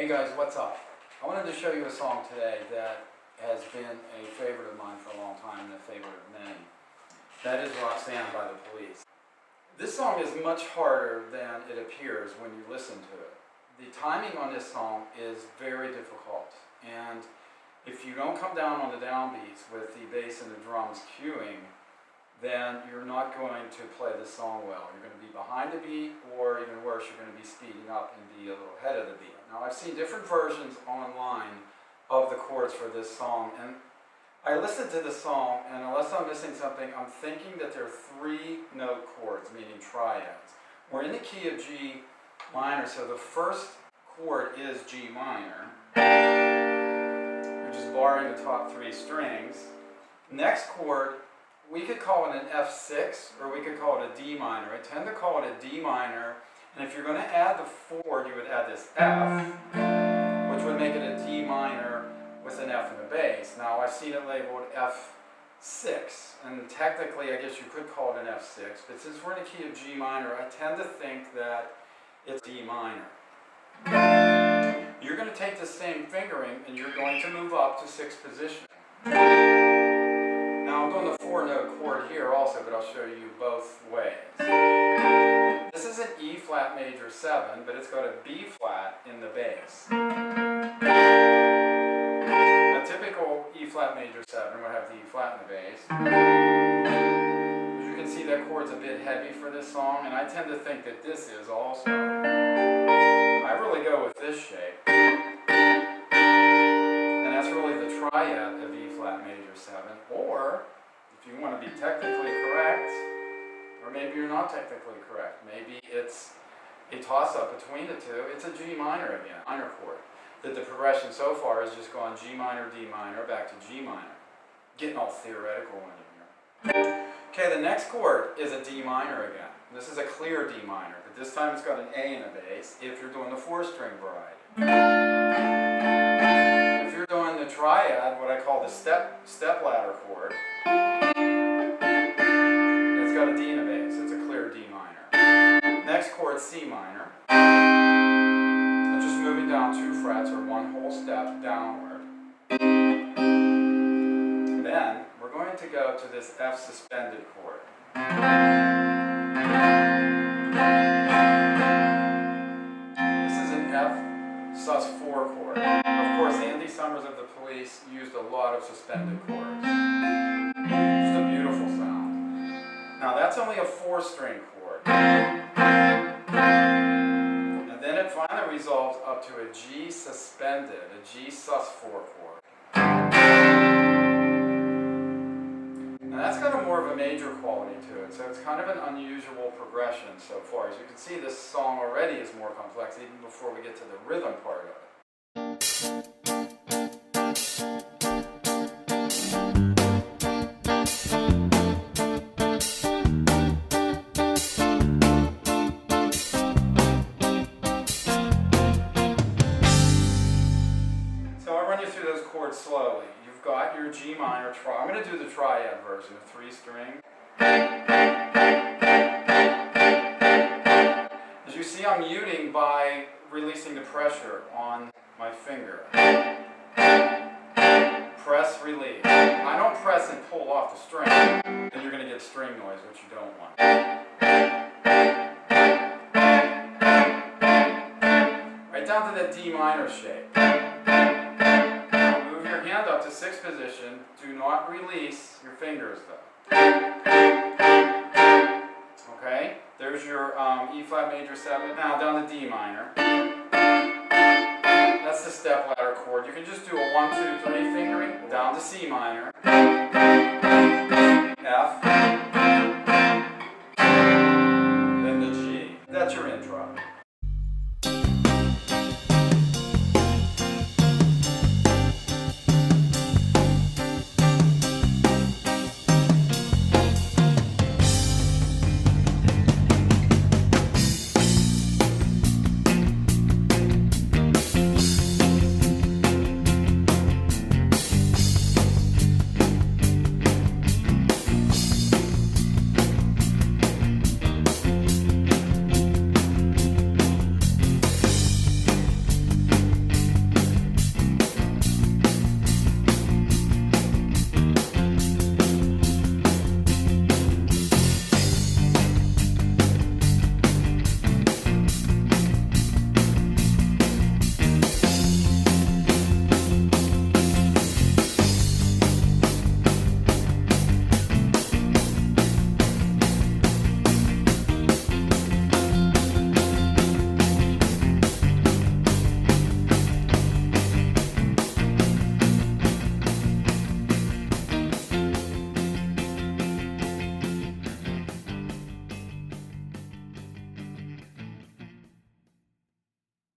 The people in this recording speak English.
Hey guys, what's up? I wanted to show you a song today that has been a favorite of mine for a long time and a favorite of many. That is Roxanne by the Police. This song is much harder than it appears when you listen to it. The timing on this song is very difficult, and if you don't come down on the downbeats with the bass and the drums cueing, then you're not going to play this song well. You're going to be behind the beat, or even worse, you're going to be speeding up and be a little ahead of the beat. Now, I've seen different versions online of the chords for this song, and I listened to the song, and unless I'm missing something, I'm thinking that there are 3-note chords, meaning triads. We're in the key of G minor, so the first chord is G minor, which is barring the top 3 strings. Next chord, we could call it an F6, or we could call it a D minor. I tend to call it a D minor, and if you're going to add the 4th, you would add this F, which would make it a D minor with an F in the bass. Now, I've seen it labeled F6, and technically, I guess you could call it an F6, but since we're in the key of G minor, I tend to think that it's D minor. You're going to take the same fingering, and you're going to move up to 6th position. Now I'm doing the 4-note chord here also, but I'll show you both ways. This is an E flat major 7, but it's got a B flat in the bass. A typical E flat major 7 would have the E flat in the bass. As you can see, that chord's a bit heavy for this song, and I tend to think that this is also. I really go with this shape. And that's really the triad of E flat major 7, or if you want to be technically correct, or maybe you're not technically correct, maybe it's a toss-up between the two, it's a G minor again, minor chord. That the progression so far has just gone G minor, D minor, back to G minor. Getting all theoretical when you're here. Okay, the next chord is a D minor again. This is a clear D minor, but this time it's got an A in the bass if you're doing the 4-string variety. Doing the triad, what I call the step ladder chord, it's got a D in the bass. It's a clear D minor. Next chord, C minor. I'm just moving down 2 frets or 1 whole step downward. Then we're going to go to this F suspended chord. This is an F sus4 chord. Of course, Andy Summers of the Police used a lot of suspended chords. Just a beautiful sound. Now that's only a 4-string chord. And then it finally resolves up to a G suspended, a G sus4 chord. Now that's got a more of a major quality to it, so it's kind of an unusual progression so far. As you can see, this song already is more complex even before we get to the rhythm part of it. Through those chords slowly. You've got your G minor I'm going to do the triad version, a 3-string. As you see, I'm muting by releasing the pressure on my finger. Press, release. I don't press and pull off the string, then you're going to get string noise, which you don't want. Right down to that D minor shape. Hand up to 6th position. Do not release your fingers though. Okay, there's your E flat major 7. Now down to D minor. That's the step ladder chord. You can just do a 1, 2, 3 fingering. Down to C minor. F. Then to G. That's your intro.